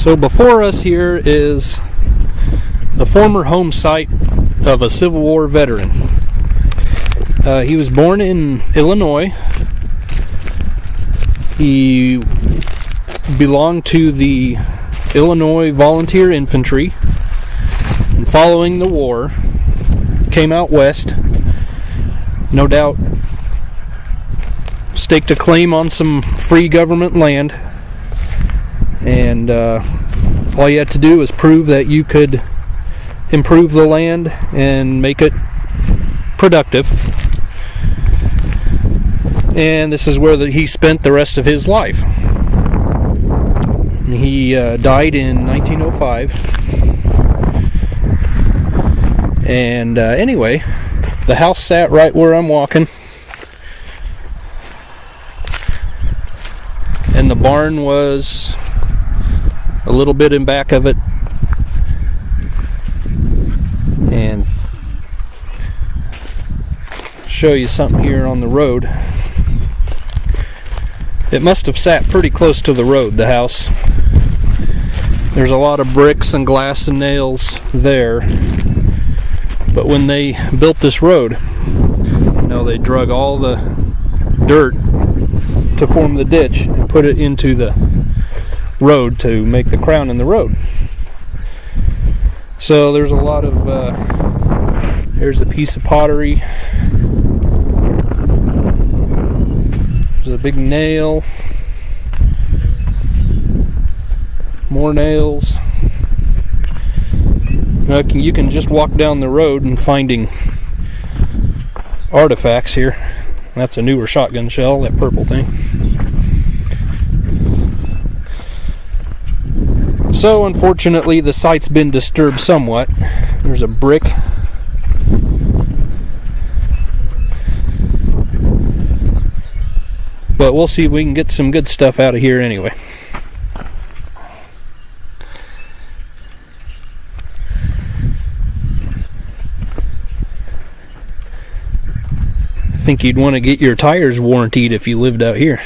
So before us here is the former home site of a Civil War veteran. He was born in Illinois. He belonged to the Illinois Volunteer Infantry, and following the war came out west, no doubt staked a claim on some free government land, and all you had to do was prove that you could improve the land and make it productive. And this is where he spent the rest of his life. He died in 1905. And anyway, the house sat right where I'm walking. And the barn was a little bit in back of it. And show you something here on the road. It must have sat pretty close to the road, the house. There's a lot of bricks and glass and nails there. But when they built this road, they drug all the dirt to form the ditch and put it into the road to make the crown in the road. So there's a lot of, here's a piece of pottery. There's a big nail. More nails. You can just walk down the road and finding artifacts here. That's a newer shotgun shell, that purple thing. So unfortunately the site's been disturbed somewhat. There's a brick. But we'll see if we can get some good stuff out of here anyway. I think you'd want to get your tires warrantied if you lived out here.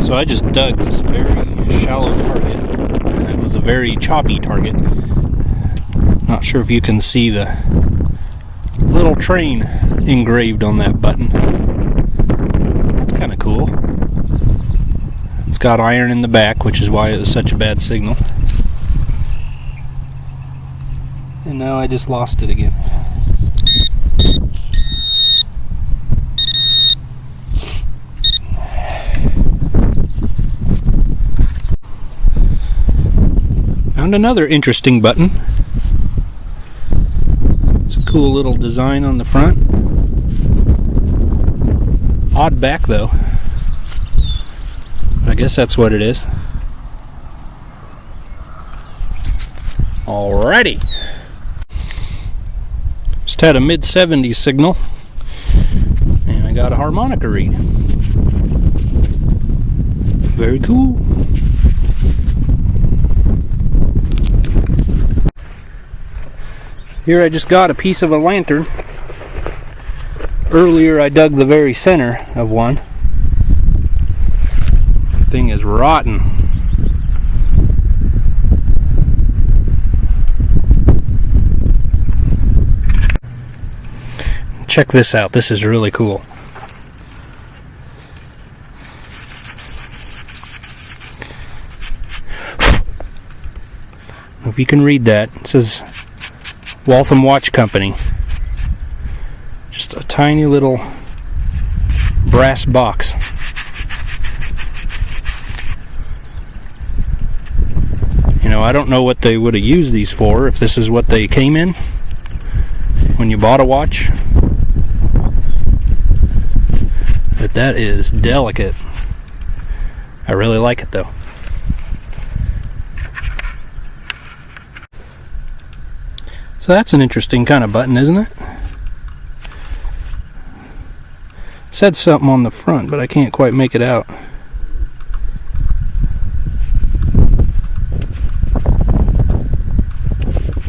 So I just dug this very shallow target. It was a very choppy target. Not sure if you can see the little train engraved on that button. That's kind of cool. It's got iron in the back, which is why it was such a bad signal. And now I just lost it again. Found another interesting button. It's a cool little design on the front. Odd back though. I guess that's what it is. Alrighty. Just had a mid-70s signal. And I got a harmonica read. Very cool. Here I just got a piece of a lantern. Earlier I dug the very center of one. Thing is rotten. Check this out. This is really cool. If you can read that, it says Waltham Watch Company. Just a tiny little brass box. I don't know what they would have used these for, if this is what they came in when you bought a watch. But that is delicate. I really like it though. So that's an interesting kind of button, isn't it? It said something on the front, but I can't quite make it out.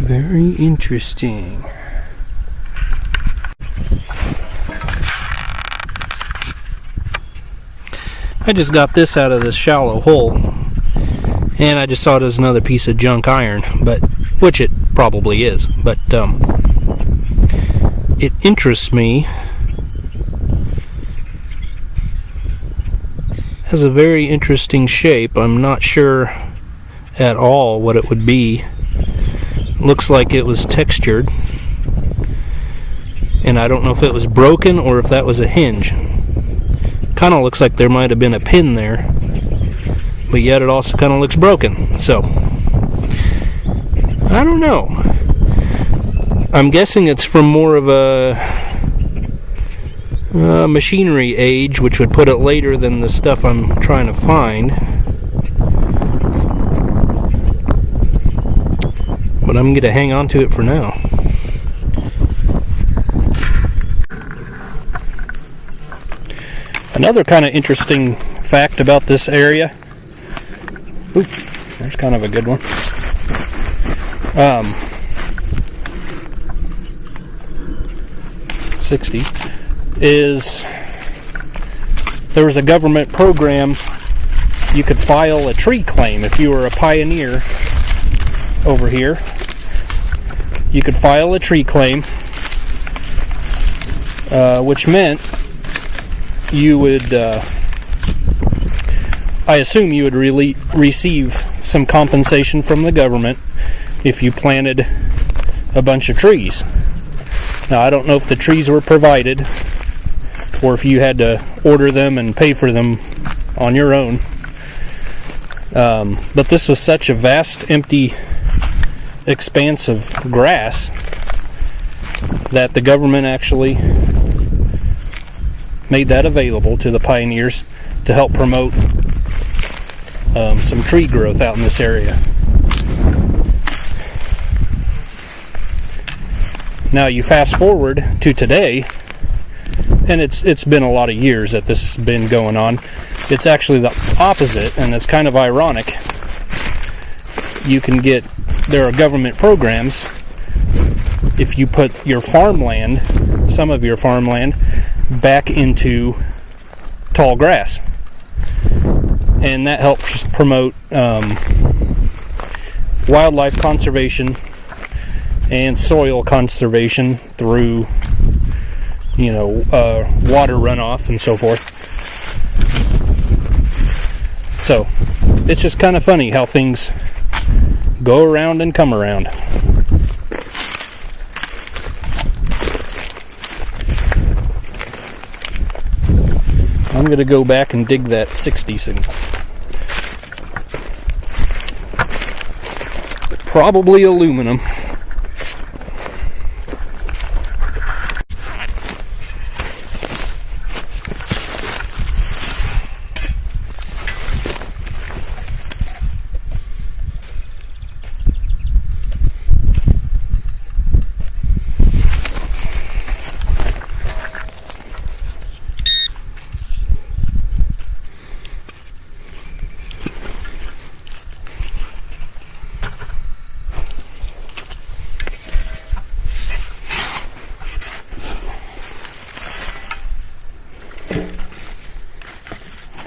Very interesting. I just got this out of this shallow hole, and I just thought it was another piece of junk iron, but which it probably is. But it interests me. Has a very interesting shape. I'm not sure at all what it would be. Looks like it was textured, and I don't know if it was broken or if that was a hinge. Kind of looks like there might have been a pin there, but yet it also kind of looks broken. So I don't know. I'm guessing it's from more of a machinery age, which would put it later than the stuff I'm trying to find. But I'm going to hang on to it for now. Another kind of interesting fact about this area, oop, there's kind of a good one, '60, is there was a government program you could file a tree claim if you were a pioneer over here. You could file a tree claim, which meant you would, I assume you would receive some compensation from the government if you planted a bunch of trees. Now, I don't know if the trees were provided or if you had to order them and pay for them on your own. But this was such a vast, empty expanse of grass that the government actually made that available to the pioneers to help promote some tree growth out in this area. Now you fast forward to today, and it's been a lot of years that this has been going on. It's actually the opposite, and it's kind of ironic. There are government programs if you put your farmland, some of your farmland, back into tall grass, and that helps promote wildlife conservation and soil conservation through, water runoff and so forth. So it's just kind of funny how things go around and come around. I'm going to go back and dig that 60 signal. Probably aluminum.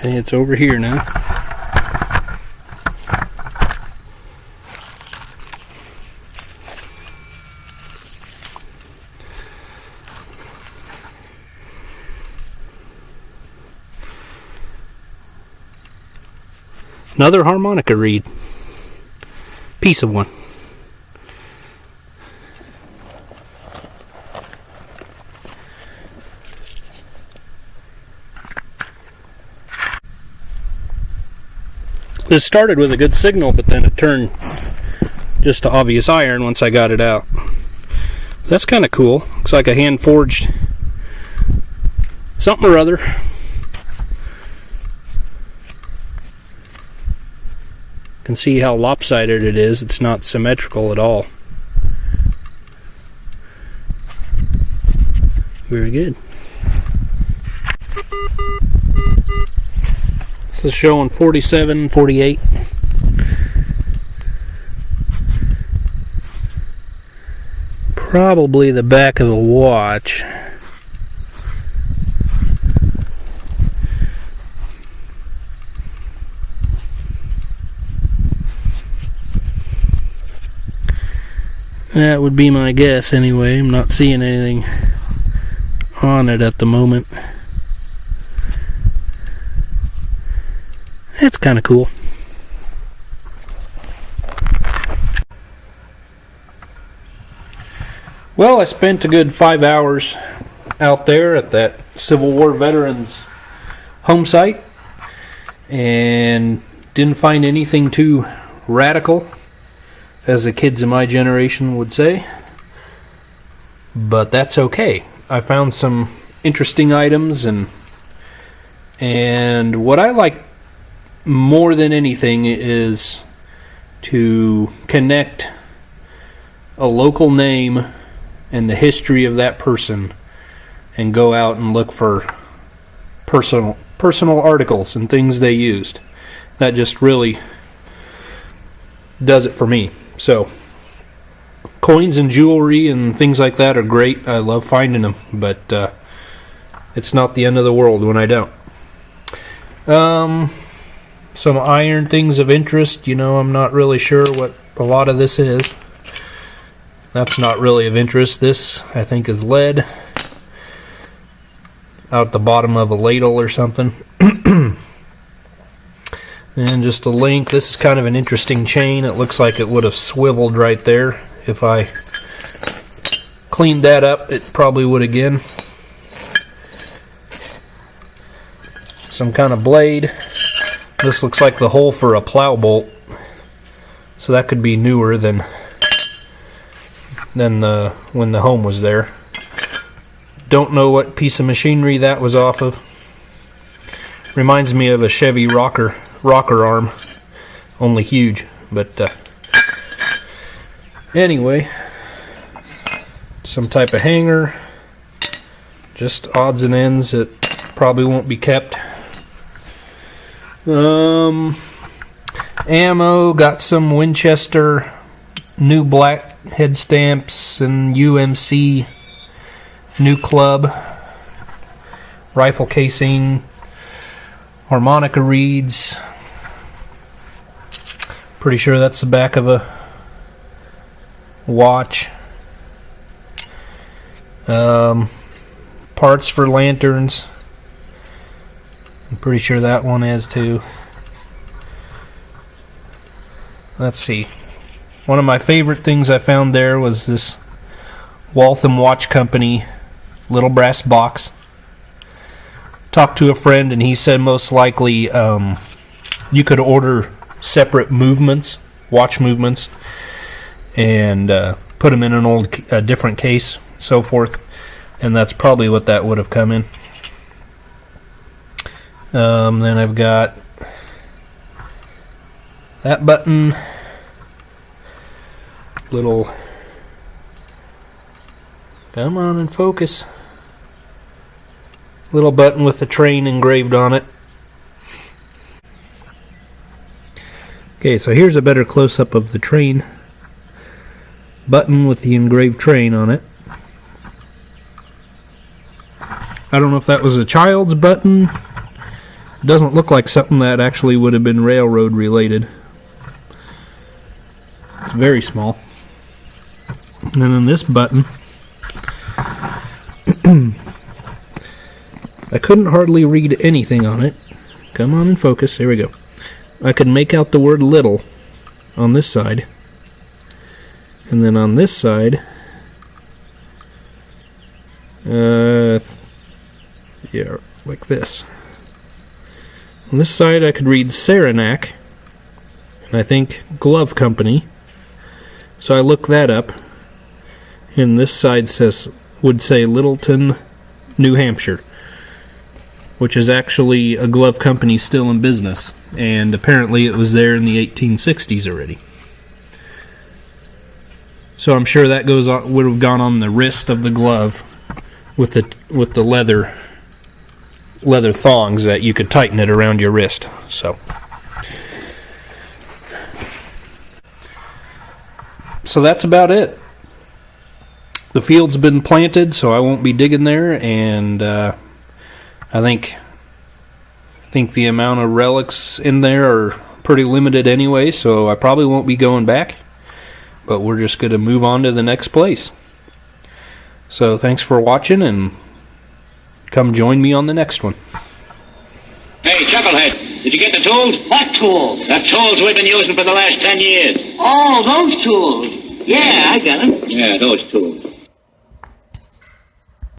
Okay, it's over here now. Another harmonica reed. Piece of one. This started with a good signal, but then it turned just to obvious iron once I got it out. That's kind of cool. Looks like a hand forged something or other. Can see how lopsided it is. It's not symmetrical at all. Very good. This is showing 47, 48. probably the back of a watch. That would be my guess anyway. I'm not seeing anything on it at the moment. It's kind of cool. Well, I spent a good 5 hours out there at that Civil War veterans home site and didn't find anything too radical, as the kids of my generation would say, but that's okay. I found some interesting items, and what I like more than anything is to connect a local name and the history of that person and go out and look for personal articles and things they used. That just really does it for me. So coins and jewelry and things like that are great. I love finding them, but it's not the end of the world when I don't. Some iron things of interest. You know, I'm not really sure what a lot of this is. That's not really of interest. This, I think, is lead out the bottom of a ladle or something. And just a link. This is kind of an interesting chain. It looks like it would have swiveled right there. If I cleaned that up, it probably would again. Some kind of blade. This looks like the hole for a plow bolt. So that could be newer than when the home was there. Don't know what piece of machinery that was off of. Reminds me of a Chevy rocker arm, only huge. But anyway, some type of hanger, just odds and ends that probably won't be kept. Ammo, got some Winchester new black head stamps and UMC new club, rifle casing, harmonica reeds. Pretty sure that's the back of a watch. Parts for lanterns. I'm pretty sure that one is too. Let's see. One of my favorite things I found there was this Waltham Watch Company little brass box. Talked to a friend and he said most likely you could order separate movements, watch movements, and put them in a different case, so forth, and that's probably what that would have come in. Then I've got that button, little, come on and focus, little button with the train engraved on it. Okay, so here's a better close-up of the train button with the engraved train on it. I don't know if that was a child's button. It doesn't look like something that actually would have been railroad related. It's very small. And then this button, I couldn't hardly read anything on it. Come on and focus. There we go. I could make out the word little on this side. And then on this side, yeah, like this. On this side I could read Saranac, and I think Glove Company. So I looked that up, and this side would say Littleton, New Hampshire, which is actually a glove company still in business, and apparently it was there in the 1860s already. So I'm sure that would have gone on the wrist of the glove with the leather thongs that you could tighten it around your wrist. So that's about it. the field's been planted, so I won't be digging there, and I think the amount of relics in there are pretty limited anyway, so I probably won't be going back, but we're just going to move on to the next place. So thanks for watching, and come join me on the next one. Hey, Chucklehead, did you get the tools? What tools? The tools we've been using for the last 10 years. Oh, those tools. Yeah, I got them. Yeah, those tools.